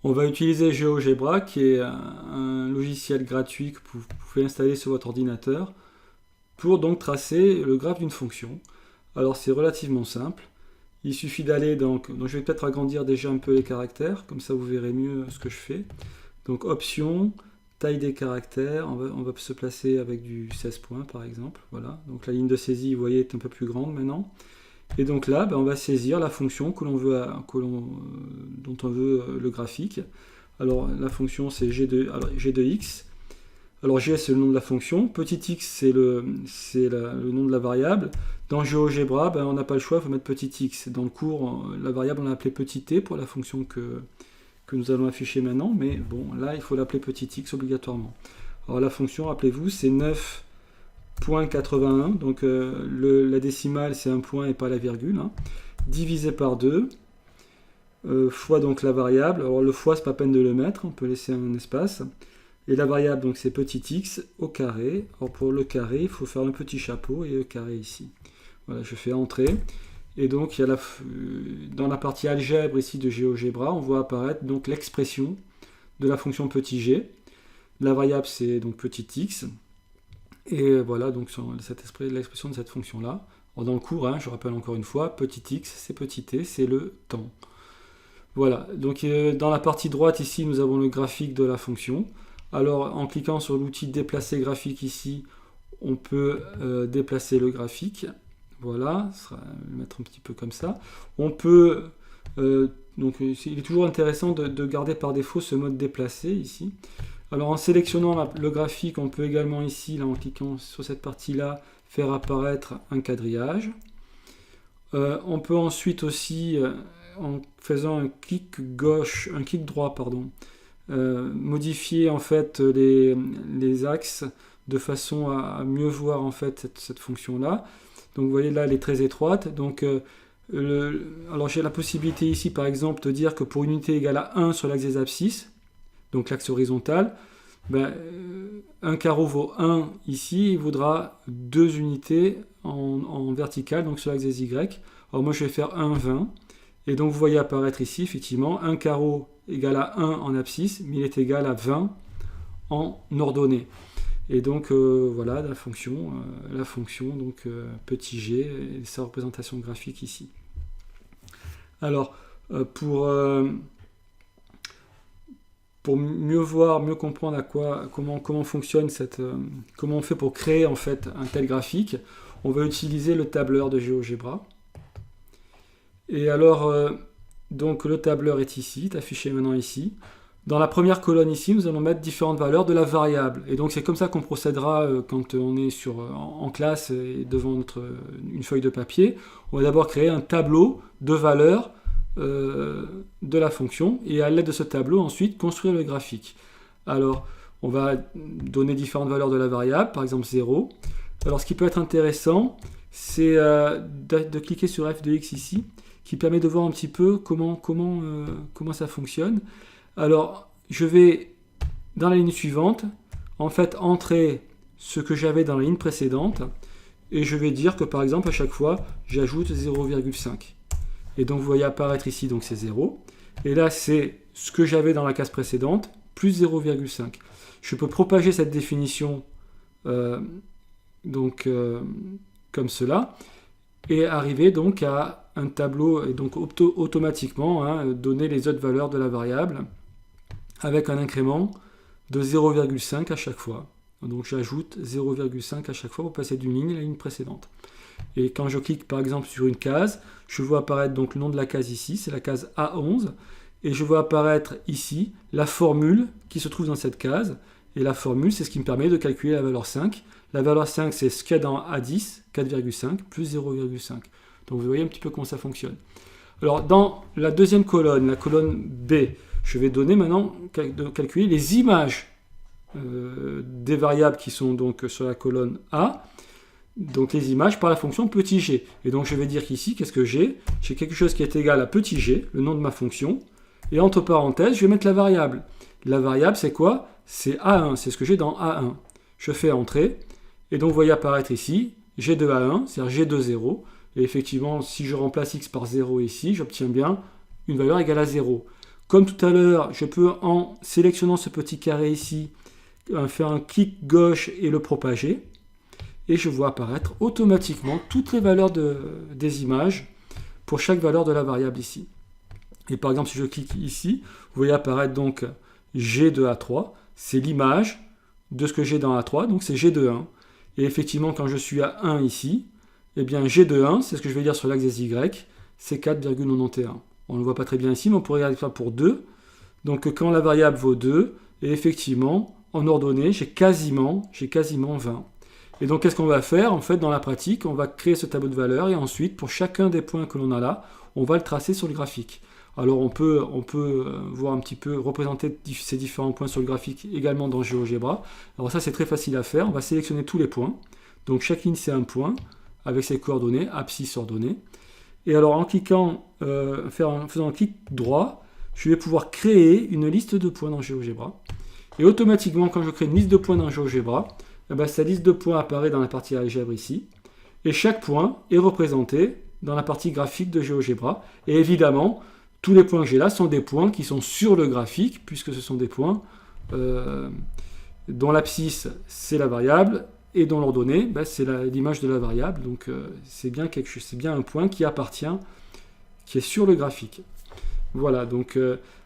On va utiliser GeoGebra, qui est un logiciel gratuit que vous pouvez installer sur votre ordinateur pour donc tracer le graphe d'une fonction. Alors c'est relativement simple. Il suffit d'aller donc je vais peut-être agrandir déjà un peu les caractères, comme ça vous verrez mieux ce que je fais. Donc option, taille des caractères, on va se placer avec du 16 points par exemple. Voilà. Donc la ligne de saisie, vous voyez, est un peu plus grande maintenant. Et donc là, on va saisir la fonction dont on veut le graphique. Alors la fonction c'est g de x. Alors g c'est le nom de la fonction, petit x c'est le nom de la variable. Dans GeoGebra, on n'a pas le choix, il faut mettre petit x. Dans le cours, la variable on l'a appelée petit t pour la fonction que nous allons afficher maintenant, mais bon, là il faut l'appeler petit x obligatoirement. Alors la fonction, rappelez-vous, c'est 9,81, donc la décimale c'est un point et pas la virgule, hein, divisé par 2, fois donc la variable. Alors le fois, c'est pas peine de le mettre, on peut laisser un espace. Et la variable, donc c'est petit x au carré. Alors pour le carré, il faut faire un petit chapeau et le carré ici. Voilà, je fais entrée. Et donc il y a dans la partie algèbre ici de GeoGebra, on voit apparaître donc l'expression de la fonction petit g. La variable c'est donc petit x. Et voilà donc l'expression de cette fonction-là. Dans le cours, je rappelle encore une fois, petit x c'est petit t, c'est le temps. Voilà, donc dans la partie droite ici, nous avons le graphique de la fonction. Alors en cliquant sur l'outil déplacer graphique ici, on peut déplacer le graphique. Voilà, je vais le mettre un petit peu comme ça. On peut, donc il est toujours intéressant de garder par défaut ce mode déplacer ici. Alors en sélectionnant le graphique, on peut également ici, là en cliquant sur cette partie-là, faire apparaître un quadrillage. On peut ensuite aussi, en faisant un clic droit, modifier en fait les axes de façon à mieux voir en fait cette fonction-là. Donc vous voyez là, elle est très étroite. Donc alors j'ai la possibilité ici par exemple de dire que pour une unité égale à 1 sur l'axe des abscisses, donc l'axe horizontal, un carreau vaut 1 ici, il vaudra 2 unités en vertical, donc sur l'axe des Y. Alors moi je vais faire 1, 20. Et donc vous voyez apparaître ici effectivement un carreau égal à 1 en abscisse, mais il est égal à 20 en ordonnée. Et donc voilà la fonction donc petit g et sa représentation graphique ici. Alors pour mieux voir, mieux comprendre comment fonctionne comment on fait pour créer en fait un tel graphique, on va utiliser le tableur de GeoGebra. Et alors donc le tableur est ici, est affiché maintenant ici. Dans la première colonne ici, nous allons mettre différentes valeurs de la variable. Et donc c'est comme ça qu'on procédera quand on est en classe et devant une feuille de papier. On va d'abord créer un tableau de valeurs de la fonction et à l'aide de ce tableau ensuite construire le graphique. Alors on va donner différentes valeurs de la variable, par exemple 0. Alors ce qui peut être intéressant, c'est de cliquer sur f de x ici, qui permet de voir un petit peu comment ça fonctionne. Alors, je vais, dans la ligne suivante, en fait, entrer ce que j'avais dans la ligne précédente, et je vais dire que, par exemple, à chaque fois, j'ajoute 0,5. Et donc, vous voyez apparaître ici, donc c'est 0. Et là, c'est ce que j'avais dans la case précédente, plus 0,5. Je peux propager cette définition, comme cela, et arriver donc à un tableau, et donc automatiquement donner les autres valeurs de la variable, avec un incrément de 0,5 à chaque fois. Donc j'ajoute 0,5 à chaque fois pour passer d'une ligne à la ligne précédente. Et quand je clique par exemple sur une case, je vois apparaître donc le nom de la case ici, c'est la case A11, et je vois apparaître ici la formule qui se trouve dans cette case, et la formule c'est ce qui me permet de calculer la valeur 5. La valeur 5 c'est ce qu'il y a dans A10, 4,5 plus 0,5. Donc vous voyez un petit peu comment ça fonctionne. Alors dans la deuxième colonne, la colonne B, je vais donner maintenant de calculer les images des variables qui sont donc sur la colonne A, donc les images par la fonction petit g. Et donc je vais dire qu'ici, qu'est-ce que j'ai? J'ai quelque chose qui est égal à petit g, le nom de ma fonction, et entre parenthèses, je vais mettre la variable. La variable, c'est quoi? C'est A1, c'est ce que j'ai dans A1. Je fais entrer, et donc vous voyez apparaître ici, g de A1, c'est-à-dire g de 0, et effectivement, si je remplace x par 0 ici, j'obtiens bien une valeur égale à 0. Comme tout à l'heure, je peux, en sélectionnant ce petit carré ici, faire un clic gauche et le propager. Et je vois apparaître automatiquement toutes les valeurs des images pour chaque valeur de la variable ici. Et par exemple, si je clique ici, vous voyez apparaître donc G de A3, c'est l'image de ce que j'ai dans A3, donc c'est G de 1. Et effectivement, quand je suis à 1 ici, eh bien G de 1, c'est ce que je vais dire sur l'axe des Y, c'est 4,91. On ne le voit pas très bien ici, mais on pourrait regarder ça pour 2. Donc quand la variable vaut 2, et effectivement, en ordonnée, j'ai quasiment 20. Et donc, qu'est-ce qu'on va faire? En fait, dans la pratique, on va créer ce tableau de valeurs et ensuite, pour chacun des points que l'on a là, on va le tracer sur le graphique. Alors, on peut voir un petit peu, représenter ces différents points sur le graphique également dans GeoGebra. Alors ça, c'est très facile à faire. On va sélectionner tous les points. Donc, chaque ligne, c'est un point avec ses coordonnées, abscisse ordonnée. Et alors, en cliquant, faisant un clic droit, je vais pouvoir créer une liste de points dans GeoGebra. Et automatiquement, quand je crée une liste de points dans GeoGebra, eh bien, sa liste de points apparaît dans la partie algèbre ici. Et chaque point est représenté dans la partie graphique de GeoGebra. Et évidemment, tous les points que j'ai là sont des points qui sont sur le graphique, puisque ce sont des points dont l'abscisse, c'est la variable, et dont l'ordonnée, ben, c'est l'image de la variable. Donc, c'est bien un point qui appartient, qui est sur le graphique. Voilà, donc,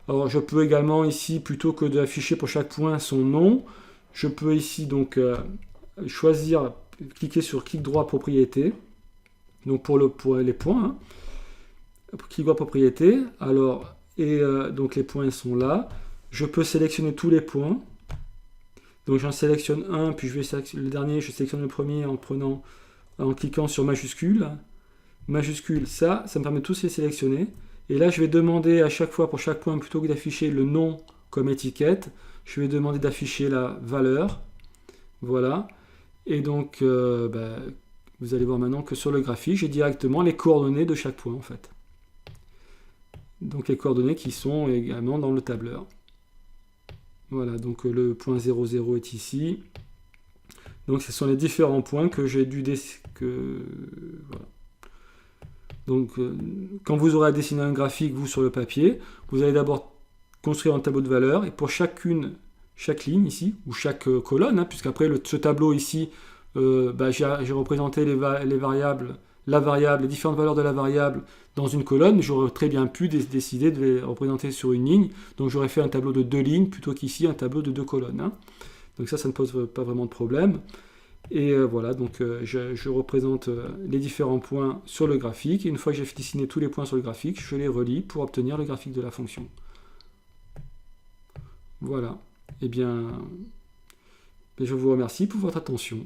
alors je peux également ici, plutôt que d'afficher pour chaque point son nom, je peux ici donc choisir, cliquer sur clic droit propriété, donc pour les points, hein. Clic droit propriété, alors, et donc les points sont là, je peux sélectionner tous les points, donc j'en sélectionne un, puis je vais sélectionner le dernier, je sélectionne le premier en cliquant sur majuscule, ça me permet de tous les sélectionner, et là je vais demander à chaque fois, pour chaque point, plutôt que d'afficher le nom comme étiquette, je vais demander d'afficher la valeur, voilà, et donc vous allez voir maintenant que sur le graphique, j'ai directement les coordonnées de chaque point en fait. Donc les coordonnées qui sont également dans le tableur. Voilà, donc le point 00 est ici. Donc ce sont les différents points que j'ai dû voilà. Donc quand vous aurez à dessiner un graphique, vous, sur le papier, vous allez d'abord construire un tableau de valeurs, et pour chaque ligne ici, ou chaque colonne, hein, puisqu'après ce tableau ici, j'ai représenté les variables, les différentes valeurs de la variable dans une colonne, mais j'aurais très bien pu décider de les représenter sur une ligne, donc j'aurais fait un tableau de 2 lignes, plutôt qu'ici un tableau de 2 colonnes. Hein. Donc ça ne pose pas vraiment de problème. Et voilà, donc je représente les différents points sur le graphique, et une fois que j'ai dessiné tous les points sur le graphique, je les relie pour obtenir le graphique de la fonction. Voilà. Eh bien, je vous remercie pour votre attention.